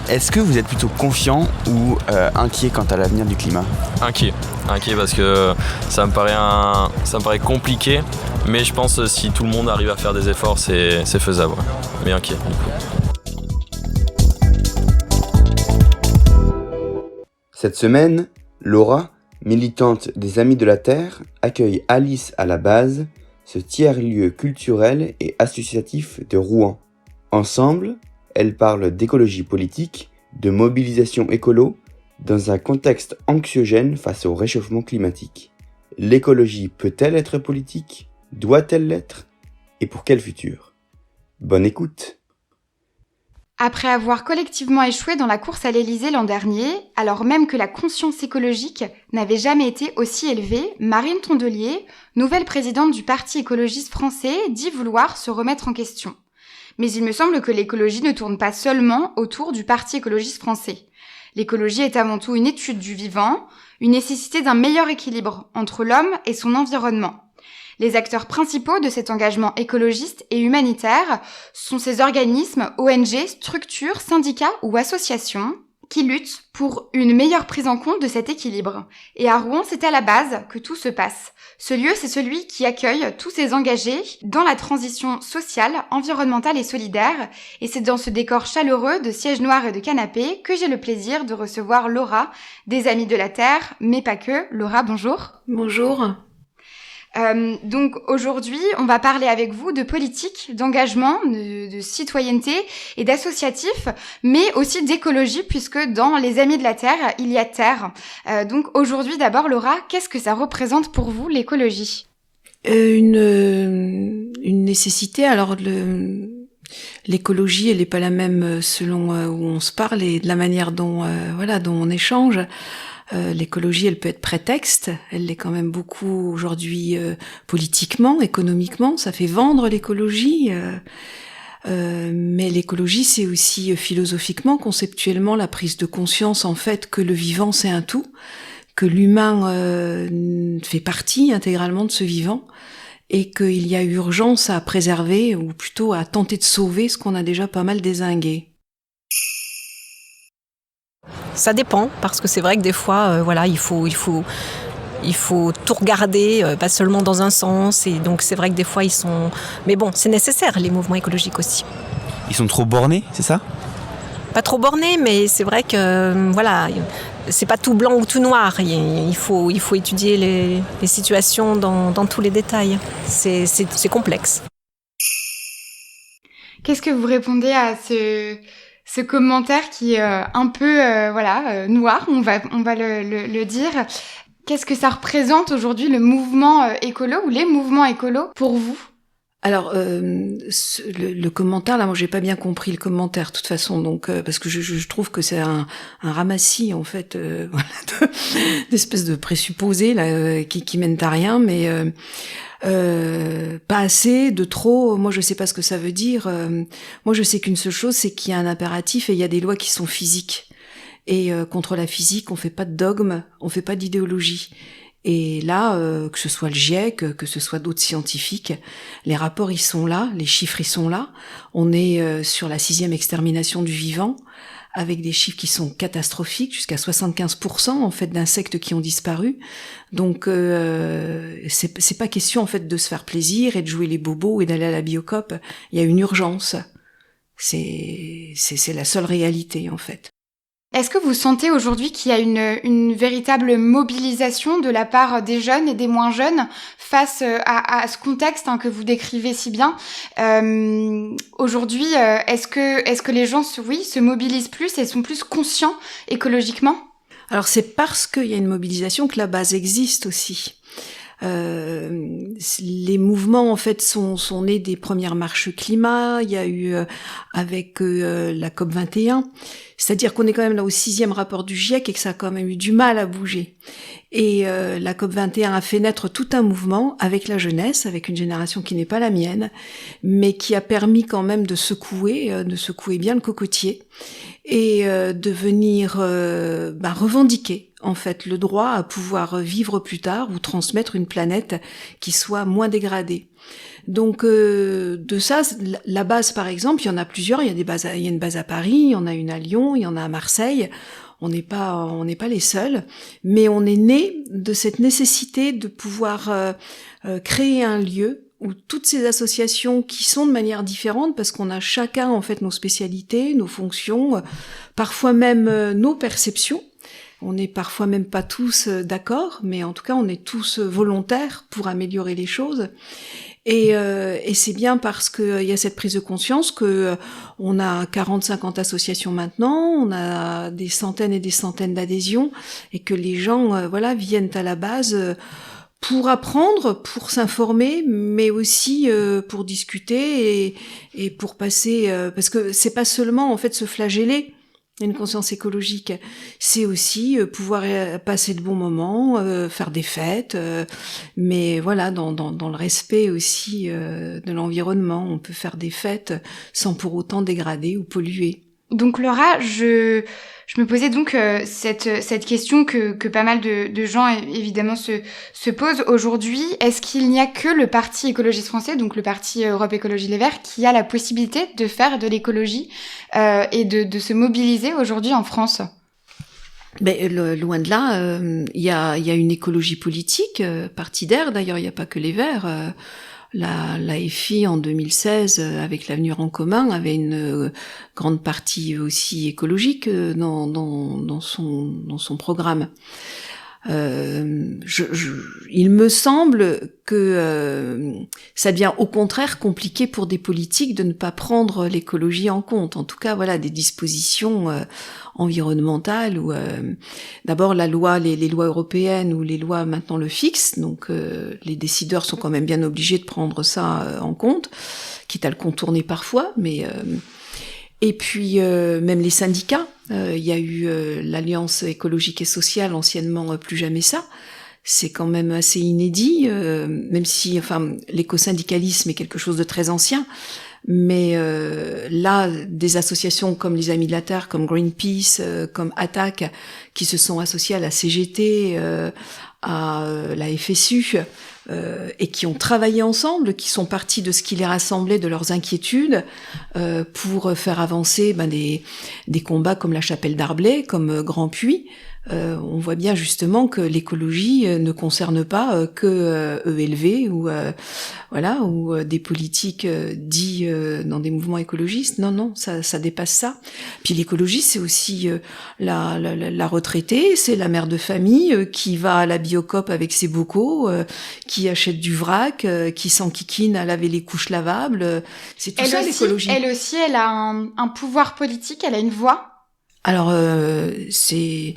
Est-ce que vous êtes plutôt confiant ou inquiet quant à l'avenir du climat ? Inquiet parce que ça me paraît compliqué, mais je pense que si tout le monde arrive à faire des efforts, c'est faisable. Ouais. Mais inquiet du coup. Cette semaine, Laura, militante des Amis de la Terre, accueille Alice à la base, ce tiers-lieu culturel et associatif de Rouen. Ensemble, elles parlent d'écologie politique, de mobilisation écolo, dans un contexte anxiogène face au réchauffement climatique. L'écologie peut-elle être politique ? Doit-elle l'être ? Et pour quel futur ? Bonne écoute. Après avoir collectivement échoué dans la course à l'Élysée l'an dernier, alors même que la conscience écologique n'avait jamais été aussi élevée, Marine Tondelier, nouvelle présidente du Parti écologiste français, dit vouloir se remettre en question. Mais il me semble que l'écologie ne tourne pas seulement autour du Parti écologiste français. L'écologie est avant tout une étude du vivant, une nécessité d'un meilleur équilibre entre l'homme et son environnement. Les acteurs principaux de cet engagement écologiste et humanitaire sont ces organismes, ONG, structures, syndicats ou associations qui luttent pour une meilleure prise en compte de cet équilibre. Et à Rouen, c'est à la base que tout se passe. Ce lieu, c'est celui qui accueille tous ces engagés dans la transition sociale, environnementale et solidaire. Et c'est dans ce décor chaleureux de sièges noirs et de canapés que j'ai le plaisir de recevoir Laura, des Amis de la Terre, mais pas que. Laura, bonjour. Bonjour. Donc aujourd'hui, on va parler avec vous de politique, d'engagement, de citoyenneté et d'associatif, mais aussi d'écologie, puisque dans les Amis de la Terre, il y a terre. Donc aujourd'hui, d'abord, Laura, qu'est-ce que ça représente pour vous, l'écologie ? Une nécessité. Alors l'écologie, elle n'est pas la même selon où on se parle et de la manière dont on échange. L'écologie, elle peut être prétexte, elle l'est quand même beaucoup aujourd'hui politiquement, économiquement, ça fait vendre l'écologie, mais l'écologie c'est aussi philosophiquement, conceptuellement la prise de conscience en fait que le vivant c'est un tout, que l'humain fait partie intégralement de ce vivant et qu'il y a urgence à préserver ou plutôt à tenter de sauver ce qu'on a déjà pas mal dézingué. Ça dépend, parce que c'est vrai que des fois, il faut tout regarder, pas seulement dans un sens. Et donc c'est vrai que des fois ils sont... Mais bon, c'est nécessaire, les mouvements écologiques aussi. Ils sont trop bornés, c'est ça ? Pas trop bornés, mais c'est vrai que c'est pas tout blanc ou tout noir. Il faut étudier les situations dans tous les détails. C'est complexe. Qu'est-ce que vous répondez à ce commentaire qui est un peu noir, on va le dire. Qu'est-ce que ça représente aujourd'hui le mouvement écolo ou les mouvements écolos pour vous ? Alors le commentaire là, moi j'ai pas bien compris le commentaire de toute façon, donc parce que je trouve que c'est un ramassis en fait d'espèces de présupposés là qui mènent à rien, mais pas assez, de trop, moi je sais pas ce que ça veut dire. Moi je sais qu'une seule chose, c'est qu'il y a un impératif et il y a des lois qui sont physiques. Et contre la physique, on fait pas de dogme, on fait pas d'idéologie. Et là, que ce soit le GIEC, que ce soit d'autres scientifiques, les rapports ils sont là, les chiffres ils sont là. On est sur la 6e extermination du vivant, avec des chiffres qui sont catastrophiques, jusqu'à 75% en fait d'insectes qui ont disparu. Donc c'est pas question en fait de se faire plaisir et de jouer les bobos et d'aller à la Biocop. Il y a une urgence. C'est la seule réalité en fait. Est-ce que vous sentez aujourd'hui qu'il y a une véritable mobilisation de la part des jeunes et des moins jeunes face à ce contexte que vous décrivez si bien ? Aujourd'hui, est-ce que les gens se mobilisent plus et sont plus conscients écologiquement ? Alors c'est parce qu'il y a une mobilisation que la base existe aussi. Les mouvements en fait sont nés des premières marches climat. Il y a eu avec la COP 21, c'est-à-dire qu'on est quand même là au 6e rapport du GIEC et que ça a quand même eu du mal à bouger. Et la COP 21 a fait naître tout un mouvement avec la jeunesse, avec une génération qui n'est pas la mienne, mais qui a permis quand même de secouer bien le cocotier et de venir revendiquer en fait le droit à pouvoir vivre plus tard ou transmettre une planète qui soit moins dégradée. Donc de ça, la base par exemple, il y en a plusieurs. Il y a une base à Paris, il y en a une à Lyon, il y en a à Marseille. On n'est pas les seuls, mais on est né de cette nécessité de pouvoir créer un lieu où toutes ces associations qui sont de manière différente, parce qu'on a chacun en fait nos spécialités, nos fonctions, parfois même nos perceptions. On n'est parfois même pas tous d'accord, mais en tout cas on est tous volontaires pour améliorer les choses. Et c'est bien parce que il y a cette prise de conscience que on a 40-50 associations maintenant, on a des centaines et des centaines d'adhésions, et que les gens viennent à la base pour apprendre, pour s'informer, mais aussi pour discuter et pour passer parce que c'est pas seulement en fait se flageller une conscience écologique, c'est aussi pouvoir passer de bons moments, faire des fêtes, mais voilà, dans le respect aussi de l'environnement. On peut faire des fêtes sans pour autant dégrader ou polluer. Donc Laura, je me posais donc cette question que pas mal de gens évidemment se posent aujourd'hui. Est-ce qu'il n'y a que le Parti écologiste français, donc le Parti Europe Écologie Les Verts, qui a la possibilité de faire de l'écologie et de se mobiliser aujourd'hui en France ? Mais loin de là, il y a une écologie politique partidaire. D'ailleurs, il n'y a pas que les Verts. La FI en 2016, avec l'Avenir en commun, avait une grande partie aussi écologique dans son programme. Il me semble que ça devient au contraire compliqué pour des politiques de ne pas prendre l'écologie en compte. En tout cas, voilà, des dispositions environnementales ou d'abord les lois européennes ou les lois maintenant le fixent. Donc les décideurs sont quand même bien obligés de prendre ça en compte, quitte à le contourner parfois, mais et puis même les syndicats. Il y a eu l'Alliance écologique et sociale, anciennement Plus jamais ça. C'est quand même assez inédit, même si l'écosyndicalisme est quelque chose de très ancien. Mais là, des associations comme les Amis de la Terre, comme Greenpeace, comme Attac, qui se sont associées à la CGT, à la FSU, et qui ont travaillé ensemble, qui sont partis de ce qui les rassemblait, de leurs inquiétudes, pour faire avancer des combats comme la Chapelle d'Arblay, comme Grand Puy. On voit bien justement que l'écologie ne concerne pas que ELV ou des politiques dits dans des mouvements écologistes. Non, ça dépasse ça. Puis l'écologie, c'est aussi la retraitée, c'est la mère de famille qui va à la Biocoop avec ses bocaux, qui achète du vrac, qui s'enquiquine à laver les couches lavables. C'est tout ça l'écologie. Elle aussi, elle a un pouvoir politique, elle a une voix. Alors c'est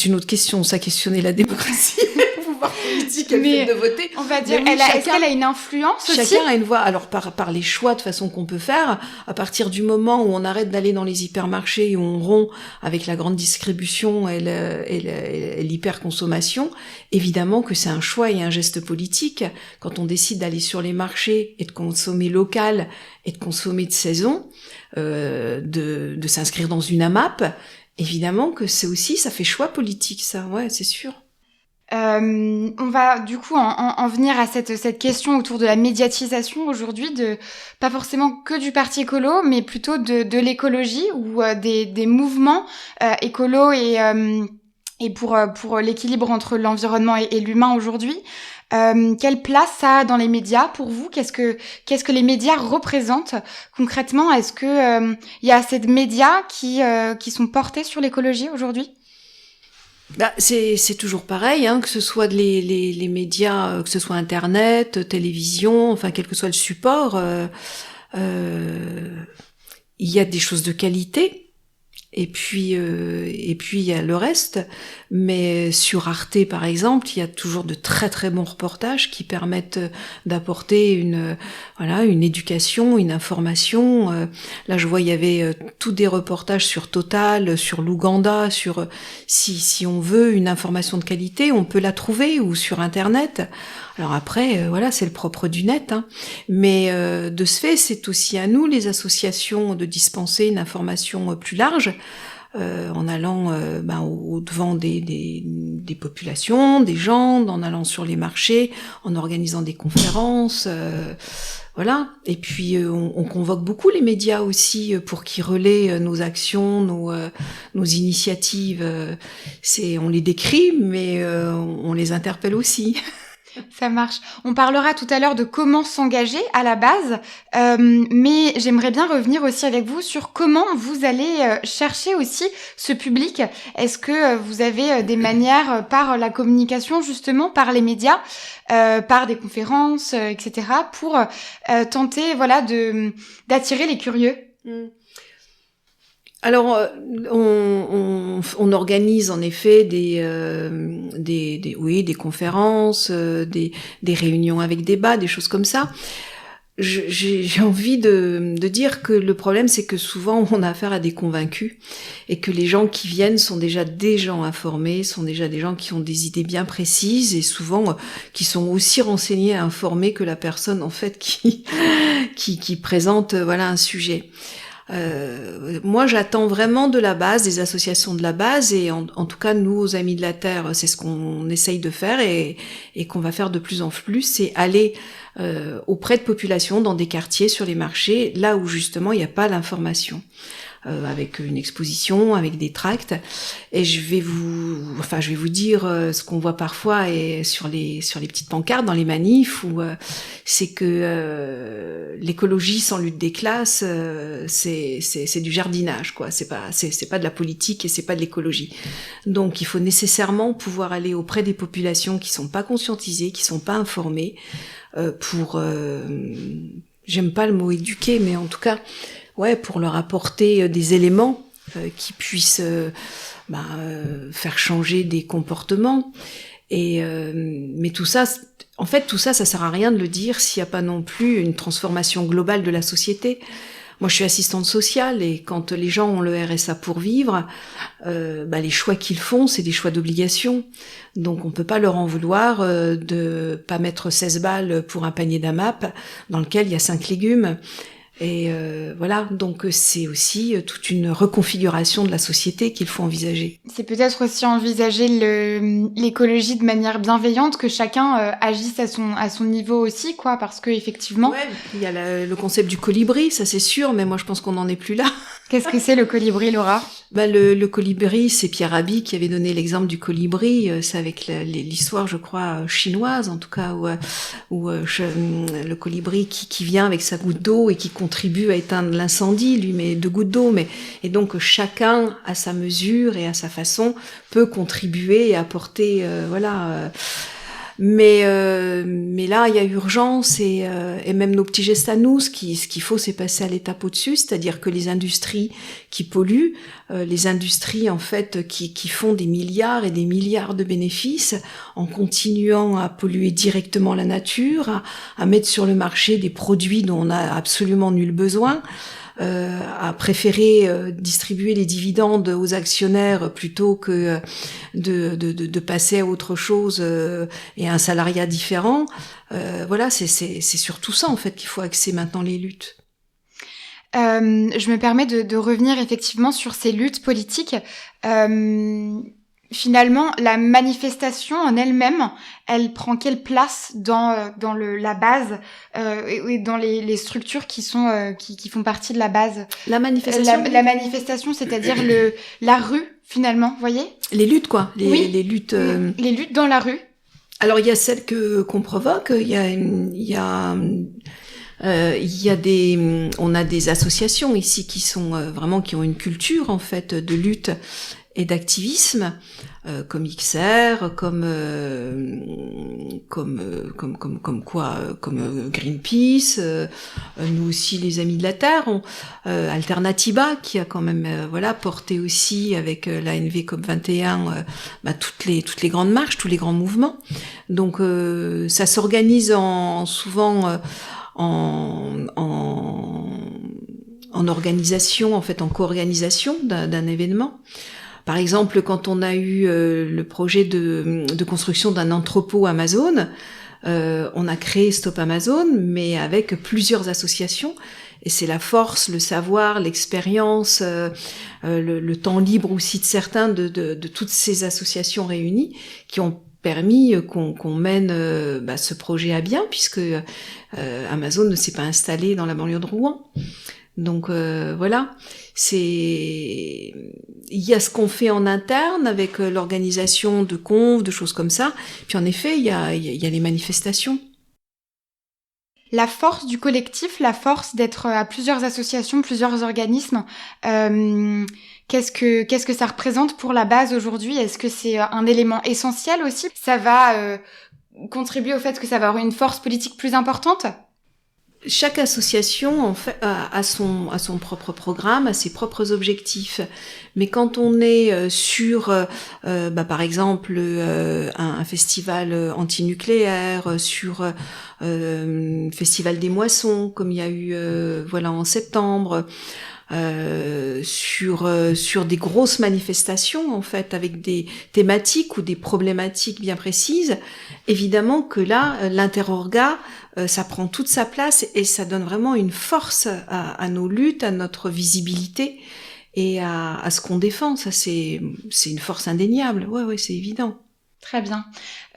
une autre question, ça questionner la démocratie, le pouvoir politique, le fait de voter. On va dire, est-ce qu'elle a une influence aussi ? Chacun a une voix. Alors par les choix de façon qu'on peut faire, à partir du moment où on arrête d'aller dans les hypermarchés et où on rompt avec la grande distribution et l'hyperconsommation, évidemment que c'est un choix et un geste politique. Quand on décide d'aller sur les marchés et de consommer local et de consommer de saison, de s'inscrire dans une AMAP, évidemment que c'est aussi, ça fait choix politique, ça, ouais, c'est sûr. On va du coup en venir à cette question autour de la médiatisation aujourd'hui, pas forcément que du parti écolo, mais plutôt de l'écologie ou des mouvements écolos et pour l'équilibre entre l'environnement et l'humain aujourd'hui. Quelle place ça a dans les médias pour vous ? Qu'est-ce que les médias représentent concrètement ? Est-ce que il y a assez de médias qui sont portés sur l'écologie aujourd'hui ? C'est toujours pareil, que ce soit les médias, que ce soit Internet, télévision, enfin quel que soit le support, il y a des choses de qualité. Et puis il y a le reste, mais sur Arte par exemple, il y a toujours de très très bons reportages qui permettent d'apporter une éducation, une information. Là je vois il y avait tous des reportages sur Total, sur l'Ouganda, sur si on veut une information de qualité, on peut la trouver ou sur internet. Alors après, c'est le propre du net, mais de ce fait, c'est aussi à nous, les associations, de dispenser une information plus large. en allant au devant des populations, des gens, en allant sur les marchés, en organisant des conférences, voilà. Et puis on convoque beaucoup les médias aussi pour qu'ils relaient nos actions, nos initiatives. On les décrit, mais on les interpelle aussi. Ça marche. On parlera tout à l'heure de comment s'engager à la base, mais j'aimerais bien revenir aussi avec vous sur comment vous allez chercher aussi ce public. Est-ce que vous avez des manières par la communication, justement, par les médias, par des conférences, etc., pour tenter, d'attirer les curieux? Alors, on organise en effet des conférences, des réunions avec débat, des choses comme ça. J'ai envie de dire que le problème, c'est que souvent on a affaire à des convaincus et que les gens qui viennent sont déjà des gens informés, sont déjà des gens qui ont des idées bien précises et souvent qui sont aussi renseignés et informés que la personne en fait qui présente un sujet. Moi, j'attends vraiment de la base, des associations de la base, et en tout cas, nous, aux Amis de la Terre, c'est ce qu'on essaye de faire et qu'on va faire de plus en plus, c'est aller auprès de populations, dans des quartiers, sur les marchés, là où justement il n'y a pas l'information. Avec une exposition, avec des tracts, et je vais vous dire ce qu'on voit parfois et sur les petites pancartes dans les manifs, où c'est que l'écologie sans lutte des classes, c'est du jardinage, quoi. C'est pas de la politique et c'est pas de l'écologie. Donc il faut nécessairement pouvoir aller auprès des populations qui sont pas conscientisées, qui sont pas informées, pour j'aime pas le mot éduquer, mais en tout cas pour leur apporter des éléments qui puissent faire changer des comportements. Mais tout ça, ça sert à rien de le dire s'il n'y a pas non plus une transformation globale de la société. Moi, je suis assistante sociale et quand les gens ont le RSA pour vivre, les choix qu'ils font, c'est des choix d'obligation. Donc, on peut pas leur en vouloir de pas mettre 16 balles pour un panier d'AMAP dans lequel il y a 5 légumes. Et donc c'est aussi toute une reconfiguration de la société qu'il faut envisager. C'est peut-être aussi envisager l'écologie de manière bienveillante, que chacun agisse à son niveau aussi, quoi, parce que effectivement. Ouais, il y a le concept du colibri, ça c'est sûr, mais moi je pense qu'on n'en est plus là. Qu'est-ce que c'est le colibri, Laura ? Le colibri, c'est Pierre Rabhi qui avait donné l'exemple du colibri. C'est avec l'histoire, je crois, chinoise, en tout cas, où le colibri qui vient avec sa goutte d'eau et qui contribue à éteindre l'incendie, lui met 2 gouttes d'eau, et donc chacun à sa mesure et à sa façon peut contribuer et apporter, Mais là, il y a urgence et même nos petits gestes à nous, ce qu'il faut, c'est passer à l'étape au-dessus, c'est-à-dire que les industries qui polluent, les industries en fait qui font des milliards et des milliards de bénéfices en continuant à polluer directement la nature, à mettre sur le marché des produits dont on n'a absolument nul besoin, à préférer distribuer les dividendes aux actionnaires plutôt que de passer à autre chose et à un salariat différent. C'est surtout ça en fait qu'il faut axer maintenant les luttes. Je me permets de revenir effectivement sur ces luttes politiques. Finalement, la manifestation en elle-même, elle prend quelle place dans la base et dans les structures qui sont qui font partie de la base? La manifestation. La manifestation, c'est-à-dire la rue finalement, vous voyez? Les luttes quoi. Les luttes. Les luttes dans la rue. Alors il y a celles qu'on provoque. On a des associations ici qui sont vraiment qui ont une culture en fait de lutte et d'activisme, comme XR, comme Greenpeace, nous aussi les Amis de la Terre, Alternativa qui a quand même porté aussi avec l'ANV COP21 toutes les grandes marches, tous les grands mouvements. Donc ça s'organise souvent en organisation, en fait en co-organisation d'un événement. Par exemple, quand on a eu le projet de construction d'un entrepôt Amazon, on a créé Stop Amazon, mais avec plusieurs associations. Et c'est la force, le savoir, l'expérience, le temps libre aussi de certains de toutes ces associations réunies qui ont permis qu'on mène ce projet à bien, puisque Amazon ne s'est pas installé dans la banlieue de Rouen. Donc voilà, il y a ce qu'on fait en interne avec l'organisation de confs, de choses comme ça. Puis en effet, il y a les manifestations. La force du collectif, la force d'être à plusieurs associations, plusieurs organismes, qu'est-ce que ça représente pour la base aujourd'hui? Est-ce que c'est un élément essentiel aussi? Ça va contribuer au fait que ça va avoir une force politique plus importante? Chaque association en fait a son propre programme, a ses propres objectifs. Mais quand on est sur, par exemple, un festival antinucléaire, sur festival des moissons, comme il y a eu en septembre, sur des grosses manifestations en fait, avec des thématiques ou des problématiques bien précises, évidemment que là, l'interorga, ça prend toute sa place et ça donne vraiment une force à nos luttes, à notre visibilité et à ce qu'on défend. Ça, c'est une force indéniable. Ouais, c'est évident. Très bien.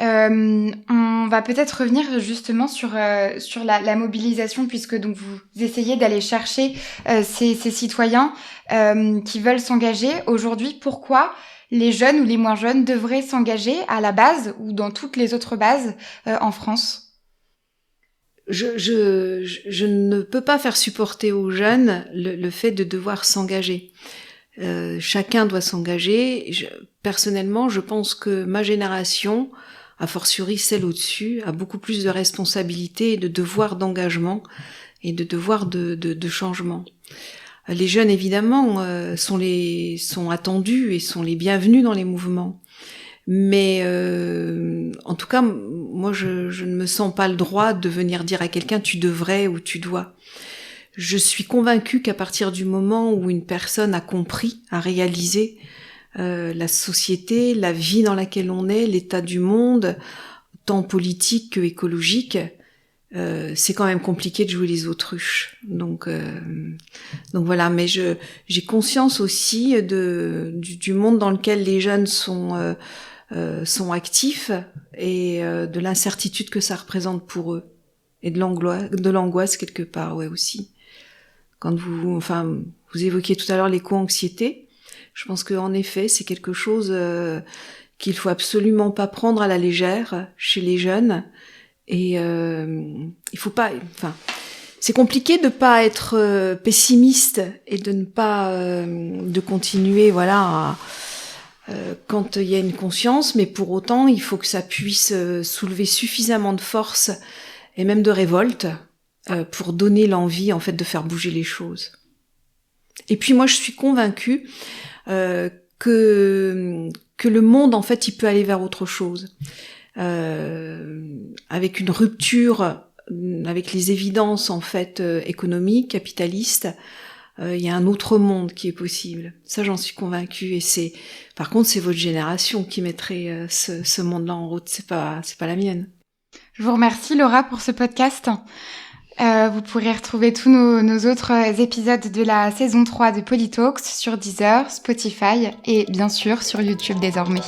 On va peut-être revenir justement sur la mobilisation, puisque donc vous essayez d'aller chercher ces citoyens qui veulent s'engager. Aujourd'hui, pourquoi les jeunes ou les moins jeunes devraient s'engager à la base ou dans toutes les autres bases en France ? Je ne peux pas faire supporter aux jeunes le fait de devoir s'engager. Chacun doit s'engager. Personnellement, je pense que ma génération, a fortiori celle au-dessus, a beaucoup plus de responsabilités et de devoirs d'engagement et de devoirs de changement. Les jeunes, évidemment, sont attendus et sont les bienvenus dans les mouvements. Mais en tout cas, moi, je ne me sens pas le droit de venir dire à quelqu'un « tu devrais » ou « tu dois ». Je suis convaincue qu'à partir du moment où une personne a compris, a réalisé la société, la vie dans laquelle on est, l'état du monde, tant politique que écologique, c'est quand même compliqué de jouer les autruches. Donc voilà, mais j'ai conscience aussi du monde dans lequel les jeunes sont actifs et de l'incertitude que ça représente pour eux et de l'angoisse quelque part, ouais, aussi. Quand vous évoquiez tout à l'heure l'éco-anxiété, je pense qu'en effet, c'est quelque chose qu'il faut absolument pas prendre à la légère chez les jeunes. Et il faut pas. C'est compliqué de pas être pessimiste et de ne pas de continuer, quand il y a une conscience, mais pour autant, il faut que ça puisse soulever suffisamment de force et même de révolte pour donner l'envie en fait de faire bouger les choses. Et puis moi je suis convaincue que le monde en fait il peut aller vers autre chose, avec une rupture avec les évidences en fait économiques, capitalistes. Il y a un autre monde qui est possible. Ça j'en suis convaincue et par contre c'est votre génération qui mettrait ce monde-là en route, c'est pas la mienne. Je vous remercie Laura pour ce podcast. Vous pourrez retrouver tous nos autres épisodes de la saison 3 de Polytalks sur Deezer, Spotify et bien sûr sur YouTube désormais.